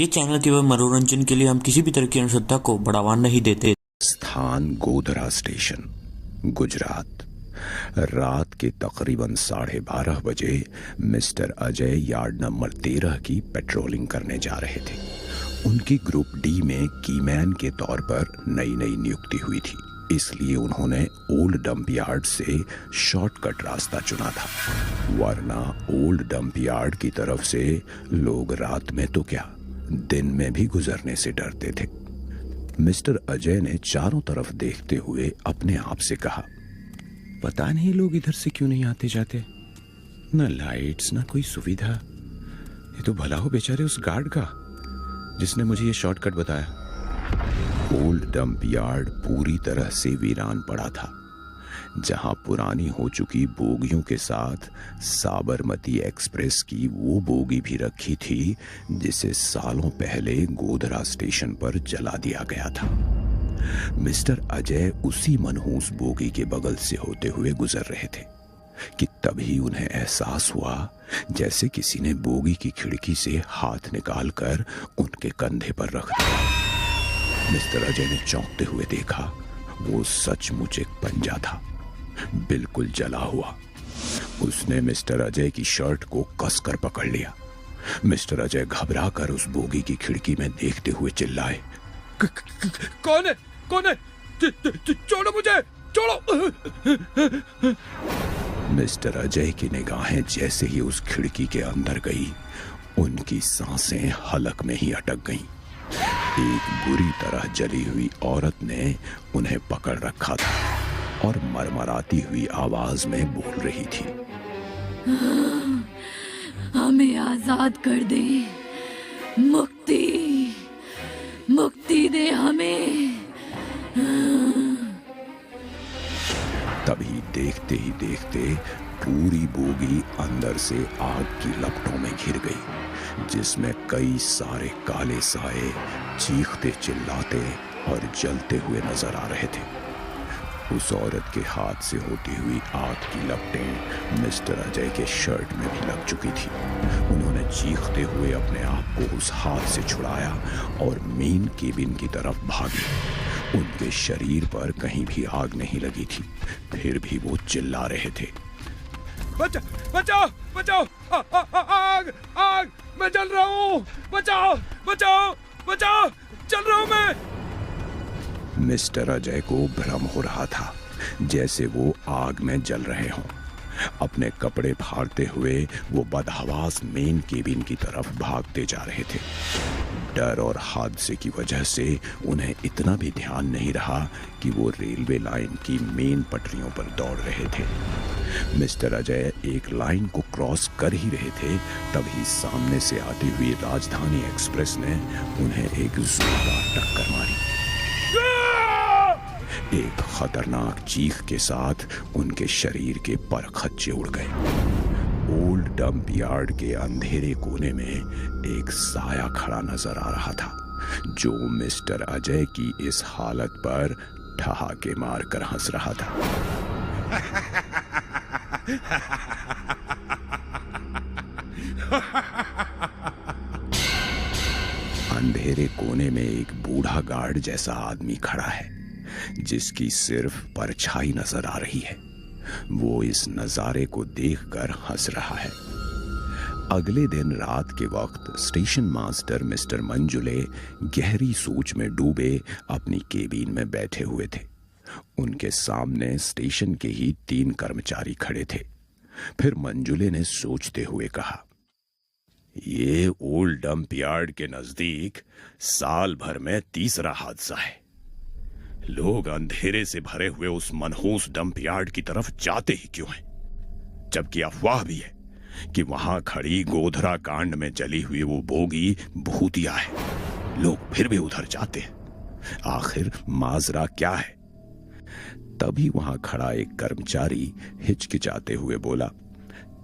ये चैनल केवल मनोरंजन के लिए, हम किसी भी तरह की अंधश्रद्धा को बढ़ावा नहीं देते। स्थान गोधरा स्टेशन, गुजरात। रात के तकरीबन 12:30 बजे मिस्टर अजय यार्ड नंबर 13 की पेट्रोलिंग करने जा रहे थे। उनकी ग्रुप डी में कीमैन के तौर पर नई नई नियुक्ति हुई थी, इसलिए उन्होंने ओल्ड डंप यार्ड से शॉर्टकट रास्ता चुना था, वरना ओल्ड डंप यार्ड की तरफ से लोग रात में तो क्या, दिन में भी गुजरने से डरते थे। मिस्टर अजय ने चारों तरफ देखते हुए अपने आप से कहा, पता नहीं लोग इधर से क्यों नहीं आते जाते, न लाइट्स न कोई सुविधा। ये तो भला हो बेचारे उस गार्ड का जिसने मुझे ये शॉर्टकट बताया। ओल्ड डंप यार्ड पूरी तरह से वीरान पड़ा था, जहां पुरानी हो चुकी बोगियों के साथ साबरमती एक्सप्रेस की वो बोगी भी रखी थी जिसे सालों पहले गोधरा स्टेशन पर जला दिया गया था। मिस्टर अजय उसी मनहूस बोगी के बगल से होते हुए गुजर रहे थे कि तभी उन्हें एहसास हुआ जैसे किसी ने बोगी की खिड़की से हाथ निकालकर उनके कंधे पर रख दिया। मिस्टर अजय ने चौंकते हुए देखा, वो सचमुच एक पंजा था, बिल्कुल जला हुआ। उसने मिस्टर अजय की शर्ट को कसकर पकड़ लिया। मिस्टर अजय घबराकर उस बोगी की खिड़की में देखते हुए चिल्लाए, कौन है? कौन है? छोड़ो मुझे, छोड़ो। मिस्टर अजय की निगाहें जैसे ही उस खिड़की के अंदर गई, उनकी सांसें हलक में ही अटक गईं। एक बुरी तरह जली हुई औरत ने उन्हें पकड़ रखा था और मरमराती हुई आवाज में बोल रही थी, हमें आजाद कर दे, मुक्ति, मुक्ति दे हमें। तभी देखते ही देखते पूरी बोगी अंदर से आग की लपटों में घिर गई, जिसमें कई सारे काले साए चीखते चिल्लाते और जलते हुए नजर आ रहे थे। उस औरत के हाथ से होती हुई आग की लपटें मिस्टर अजय के शर्ट में भी लग चुकी थी। उन्होंने चीखते हुए अपने आप को उस हाथ से छुड़ाया और मेन केबिन की तरफ भागे। उनके शरीर पर कहीं भी आग नहीं लगी थी, फिर भी वो चिल्ला रहे थे, बचाओ, बचाओ, आग, आग, मैं जल रहा हूँ, बचाओ, बचाओ, बचाओ, चल रहा हूँ मैं। मिस्टर अजय को भ्रम हो रहा था जैसे वो आग में जल रहे हों। अपने कपड़े फाड़ते हुए वो बदहवास मेन केबिन की तरफ भागते जा रहे थे। डर और हादसे की वजह से उन्हें इतना भी ध्यान नहीं रहा कि वो रेलवे लाइन की मेन पटरियों पर दौड़ रहे थे। मिस्टर अजय एक लाइन को क्रॉस कर ही रहे थे, तभी सामने से आती हुई राजधानी एक्सप्रेस ने उन्हें एक जोरदार टक्कर मारी। एक खतरनाक चीख के साथ उनके शरीर के पर खच्चे उड़ गए। ओल्ड डंप यार्ड के अंधेरे कोने में एक साया खड़ा नजर आ रहा था, जो मिस्टर अजय की इस हालत पर ठहाके मारकर हंस रहा था। अंधेरे कोने में एक बूढ़ा गार्ड जैसा आदमी खड़ा है, जिसकी सिर्फ परछाई नजर आ रही है। वो इस नजारे को देखकर हंस रहा है। अगले दिन रात के वक्त स्टेशन मास्टर मिस्टर मंजुले गहरी सोच में डूबे अपनी केबिन में बैठे हुए थे। उनके सामने स्टेशन के ही 3 कर्मचारी खड़े थे। फिर मंजुले ने सोचते हुए कहा, ये ओल्ड डंप यार्ड के नजदीक साल भर में तीसरा हादसा है। लोग अंधेरे से भरे हुए उस मनहूस डंप यार्ड की तरफ जाते ही क्यों हैं? जबकि अफवाह भी है कि वहां खड़ी गोधरा कांड में जली हुई वो बोगी भूतिया है। लोग फिर भी उधर जाते हैं। आखिर माजरा क्या है? तभी वहां खड़ा एक कर्मचारी हिचकिचाते हुए बोला,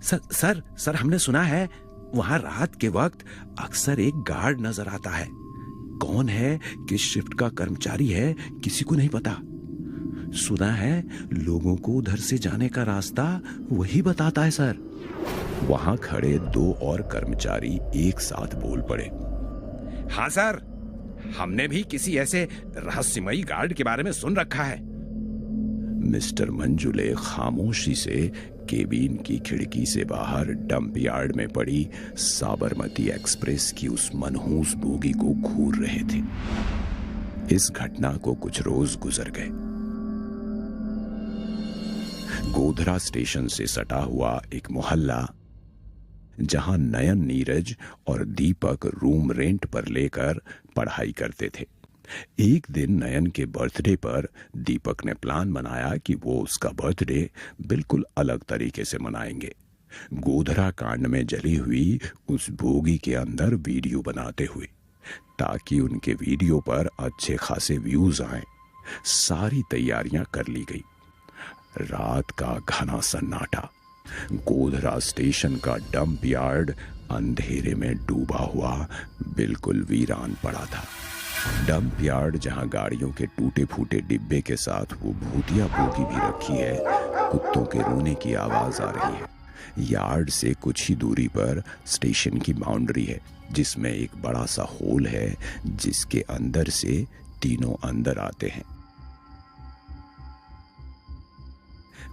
सर हमने सुना है वहां रात के वक्त अक्सर एक गार्ड नजर आता है। कौन है, किस शिफ्ट का कर्मचारी है, किसी को नहीं पता। सुना है लोगों को उधर से जाने का रास्ता वही बताता है सर। वहां खड़े 2 और कर्मचारी एक साथ बोल पड़े, हाँ सर, हमने भी किसी ऐसे रहस्यमयी गार्ड के बारे में सुन रखा है। मिस्टर मंजुले खामोशी से केबिन की खिड़की से बाहर डंप यार्ड में पड़ी साबरमती एक्सप्रेस की उस मनहूस बोगी को घूर रहे थे। इस घटना को कुछ रोज गुजर गए। गोधरा स्टेशन से सटा हुआ एक मोहल्ला, जहां नयन, नीरज और दीपक रूम रेंट पर लेकर पढ़ाई करते थे। एक दिन नयन के बर्थडे पर दीपक ने प्लान बनाया कि वो उसका बर्थडे बिल्कुल अलग तरीके से मनाएंगे। गोधरा कांड में जली हुई उस बोगी के अंदर वीडियो बनाते हुए, ताकि उनके वीडियो पर अच्छे खासे व्यूज आए। सारी तैयारियां कर ली गई। रात का घना सन्नाटा, गोधरा स्टेशन का डंप यार्ड अंधेरे में डूबा हुआ बिल्कुल वीरान पड़ा था। डंप यार्ड, जहां गाड़ियों के टूटे फूटे डिब्बे के साथ वो भूतिया बोगी भी रखी है, कुत्तों के रोने की आवाज आ रही है। यार्ड से कुछ ही दूरी पर स्टेशन की बाउंड्री है, जिसमें एक बड़ा सा होल है, जिसके अंदर से तीनों अंदर आते हैं।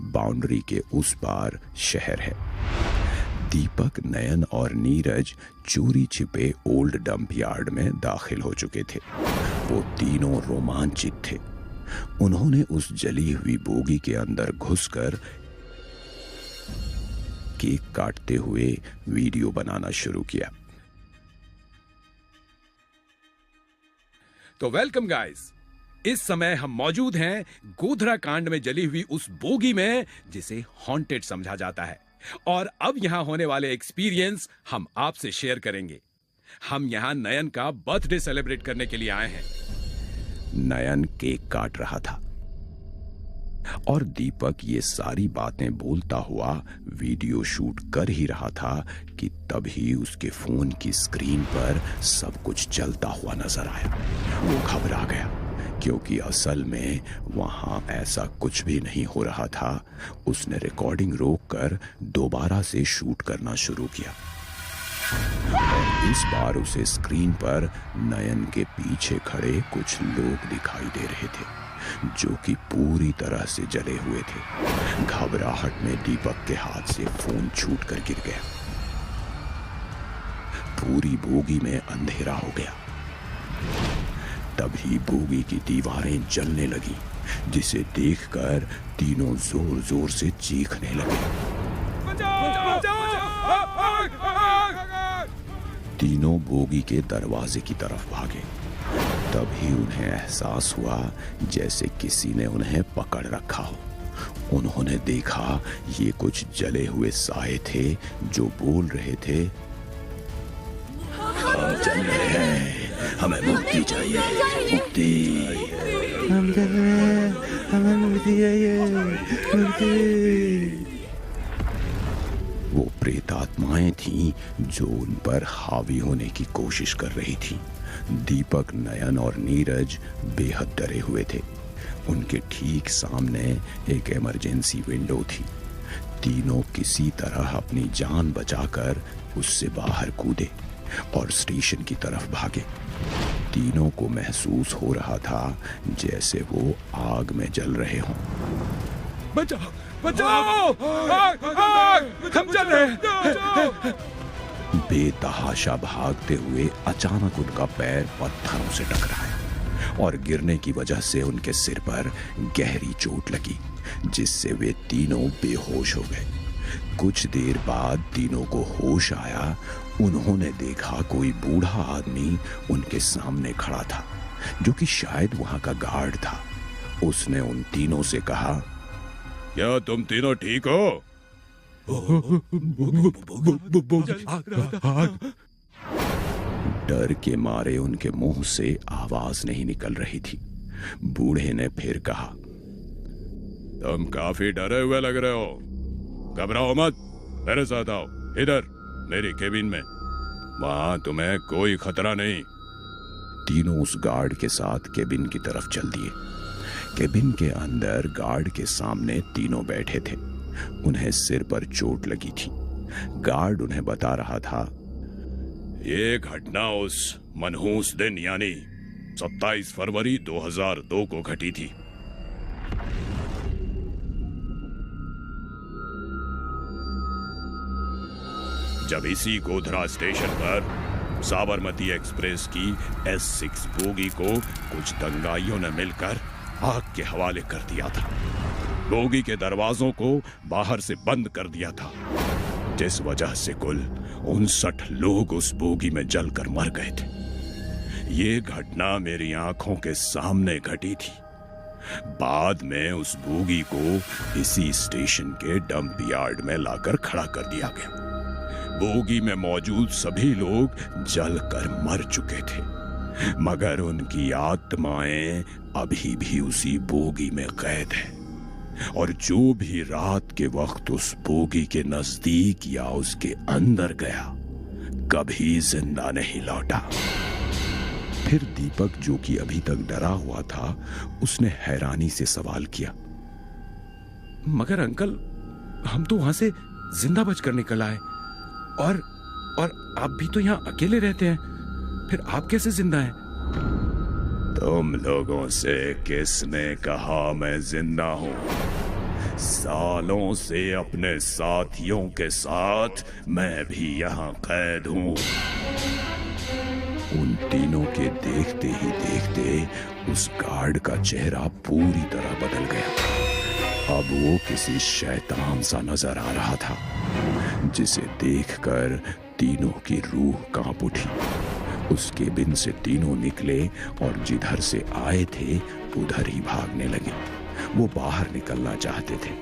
बाउंड्री के उस पार शहर है। दीपक, नयन और नीरज चोरी छिपे ओल्ड डंप यार्ड में दाखिल हो चुके थे। वो तीनों रोमांचित थे। उन्होंने उस जली हुई बोगी के अंदर घुसकर केक काटते हुए वीडियो बनाना शुरू किया। तो वेलकम गाइस, इस समय हम मौजूद हैं गोधरा कांड में जली हुई उस बोगी में, जिसे हॉन्टेड समझा जाता है। और अब यहां होने वाले एक्सपीरियंस हम आपसे शेयर करेंगे। हम यहां नयन का बर्थडे सेलिब्रेट करने के लिए आए हैं। नयन केक काट रहा था और दीपक ये सारी बातें बोलता हुआ वीडियो शूट कर ही रहा था कि तभी उसके फोन की स्क्रीन पर सब कुछ चलता हुआ नजर आया। वो घबरा गया, क्योंकि असल में वहां ऐसा कुछ भी नहीं हो रहा था। उसने रिकॉर्डिंग रोककर दोबारा से शूट करना शुरू किया और इस बार उसे स्क्रीन पर नयन के पीछे खड़े कुछ लोग दिखाई दे रहे थे, जो कि पूरी तरह से जले हुए थे। घबराहट में दीपक के हाथ से फोन छूट कर गिर गया। पूरी बोगी में अंधेरा हो गया। तभी बोगी की दीवारें जलने लगी, जिसे देखकर तीनों जोर जोर से चीखने लगे। तीनों बोगी के दरवाजे की तरफ भागे। तभी उन्हें एहसास हुआ जैसे किसी ने उन्हें पकड़ रखा हो। उन्होंने देखा ये कुछ जले हुए साए थे, जो बोल रहे थे, हम जल रहे हैं, हमें मुक्ति चाहिए, मुक्ति। हम जल रहे हैं, हमें मुक्ति चाहिए, मुक्ति। वो प्रेत आत्माएं थीं जो उन पर हावी होने की कोशिश कर रही थीं। दीपक, नयन और नीरज बेहद डरे हुए थे। उनके ठीक सामने एक इमरजेंसी विंडो थी। तीनों किसी तरह अपनी जान बचाकर उससे बाहर कूदे और स्टेशन की तरफ भागे। तीनों को महसूस हो रहा था जैसे वो आग में जल रहे हों। बचाओ, बचाओ! आग, आग! हम जल रहे हैं! बेतहाशा भागते हुए अचानक उनका पैर पत्थरों से टकराया और गिरने की वजह से उनके सिर पर गहरी चोट लगी, जिससे वे तीनों बेहोश हो गए। कुछ देर बाद तीनों को होश आया। उन्होंने देखा कोई बूढ़ा आदमी उनके सामने खड़ा था, जो कि शायद वहां का गार्ड था। उसने उन तीनों से कहा, क्या तुम तीनों ठीक हो? डर के मारे उनके मुंह से आवाज नहीं निकल रही थी। बूढ़े ने फिर कहा, तुम काफी डरे हुए लग रहे हो। घबराओ मत, मेरे साथ आओ इधर मेरी केबिन में। वहां तुम्हें कोई खतरा नहीं। तीनों उस गार्ड के साथ केबिन की तरफ चल दिए। केबिन के अंदर गार्ड के सामने तीनों बैठे थे। उन्हें सिर पर चोट लगी थी। गार्ड उन्हें बता रहा था, ये घटना उस मनहूस दिन यानी 27 फरवरी 2002 को घटी थी। जब इसी गोधरा स्टेशन पर साबरमती एक्सप्रेस की S6 बोगी को कुछ दंगाइयों ने मिलकर आग के हवाले कर दिया था। बोगी के दरवाजों को बाहर से बंद कर दिया था, जिस वजह से कुल 59 लोग उस बोगी में जलकर मर गए थे। ये घटना मेरी आंखों के सामने घटी थी। बाद में उस बोगी को इसी स्टेशन के डंप यार्ड में लाकर खड़ा कर दिया गया। बोगी में मौजूद सभी लोग जलकर मर चुके थे, मगर उनकी आत्माएं अभी भी उसी बोगी में कैद है, और जो भी रात के वक्त उस बोगी के नजदीक या उसके अंदर गया कभी जिंदा नहीं लौटा। फिर दीपक, जो कि अभी तक डरा हुआ था, उसने हैरानी से सवाल किया, मगर अंकल, हम तो वहां से जिंदा बचकर निकल आए, और आप भी तो यहाँ अकेले रहते हैं, फिर आप कैसे जिंदा हैं? तुम लोगों से किसने कहा मैं जिंदा हूं? सालों से अपने साथियों के साथ मैं भी यहाँ कैद हूं। उन तीनों के देखते ही देखते उस गार्ड का चेहरा पूरी तरह बदल गया। अब वो किसी शैतान सा नजर आ रहा था, जिसे देखकर तीनों की रूह कांप उठी। उसके बिन से तीनों निकले और जिधर से आए थे उधर ही भागने लगे। वो बाहर निकलना चाहते थे।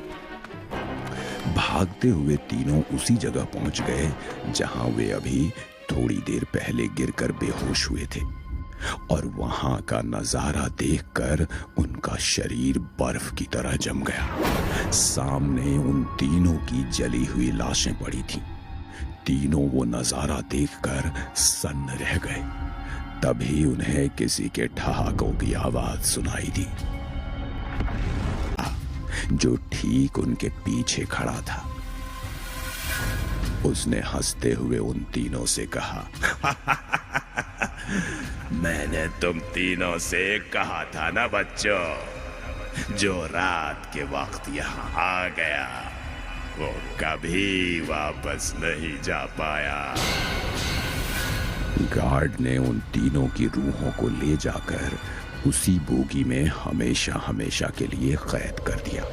भागते हुए तीनों उसी जगह पहुंच गए जहां वे अभी थोड़ी देर पहले गिरकर बेहोश हुए थे, और वहां का नजारा देखकर उनका शरीर बर्फ की तरह जम गया। सामने उन तीनों की जली हुई लाशें पड़ी थीं। तीनों वो नजारा देखकर सन्न रह गए। तभी उन्हें किसी के ठहाकों की आवाज सुनाई दी, जो ठीक उनके पीछे खड़ा था। उसने हंसते हुए उन तीनों से कहा, मैंने तुम तीनों से कहा था ना बच्चों, जो रात के वक्त यहाँ आ गया वो कभी वापस नहीं जा पाया। गार्ड ने उन तीनों की रूहों को ले जाकर उसी बोगी में हमेशा हमेशा के लिए कैद कर दिया।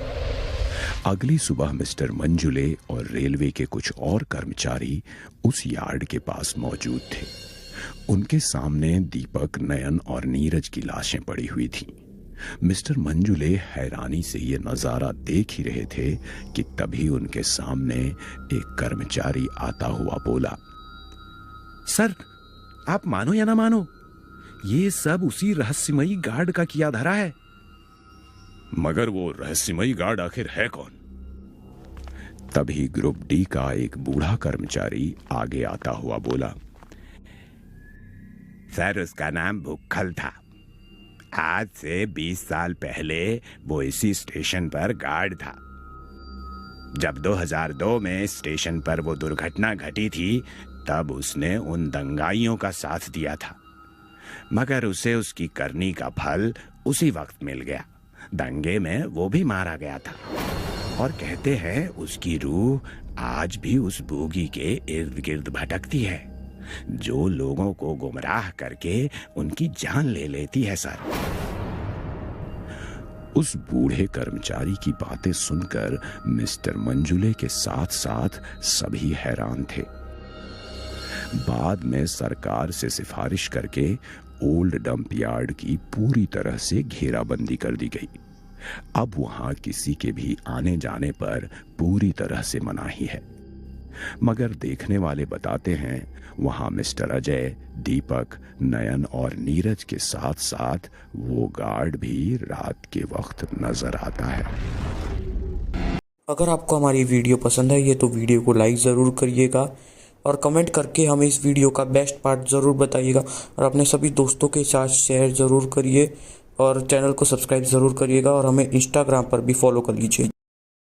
अगली सुबह मिस्टर मंजुले और रेलवे के कुछ और कर्मचारी उस यार्ड के पास मौजूद थे। उनके सामने दीपक, नयन और नीरज की लाशें पड़ी हुई थीं। मिस्टर मंजुले हैरानी से ये नजारा देख ही रहे थे कि तभी उनके सामने एक कर्मचारी आता हुआ बोला, सर, आप मानो या ना मानो, ये सब उसी रहस्यमयी गार्ड का किया धरा है। मगर वो रहस्यमयी गार्ड आखिर है कौन? तभी ग्रुप डी का एक बूढ़ा कर्मचारी आगे आता हुआ बोला, सर, उसका नाम भुक्खल था। आज से 20 साल पहले वो इसी स्टेशन पर गार्ड था। जब 2002 में स्टेशन पर वो दुर्घटना घटी थी, तब उसने उन दंगाइयों का साथ दिया था, मगर उसे उसकी करनी का फल उसी वक्त मिल गया। दंगे में वो भी मारा गया था, और कहते हैं उसकी रूह आज भी उस बोगी के इर्द गिर्द भटकती है, जो लोगों को गुमराह करके उनकी जान ले लेती है। सर, उस बूढ़े कर्मचारी की बातें सुनकर मिस्टर मंजुले के साथ साथ सभी हैरान थे। बाद में सरकार से सिफारिश करके ओल्ड डंप यार्ड की पूरी तरह से घेराबंदी कर दी गई। अब वहां किसी के भी आने जाने पर पूरी तरह से मनाही है। मगर देखने वाले बताते हैं वहां मिस्टर अजय, दीपक, नयन और नीरज के साथ साथ वो गार्ड भी रात के वक्त नजर आता है। अगर आपको हमारी वीडियो पसंद है तो वीडियो को लाइक ज़रूर करिएगा और कमेंट करके हमें इस वीडियो का बेस्ट पार्ट ज़रूर बताइएगा, और अपने सभी दोस्तों के साथ शेयर ज़रूर करिए, और चैनल को सब्सक्राइब ज़रूर करिएगा, और हमें इंस्टाग्राम पर भी फॉलो कर लीजिए।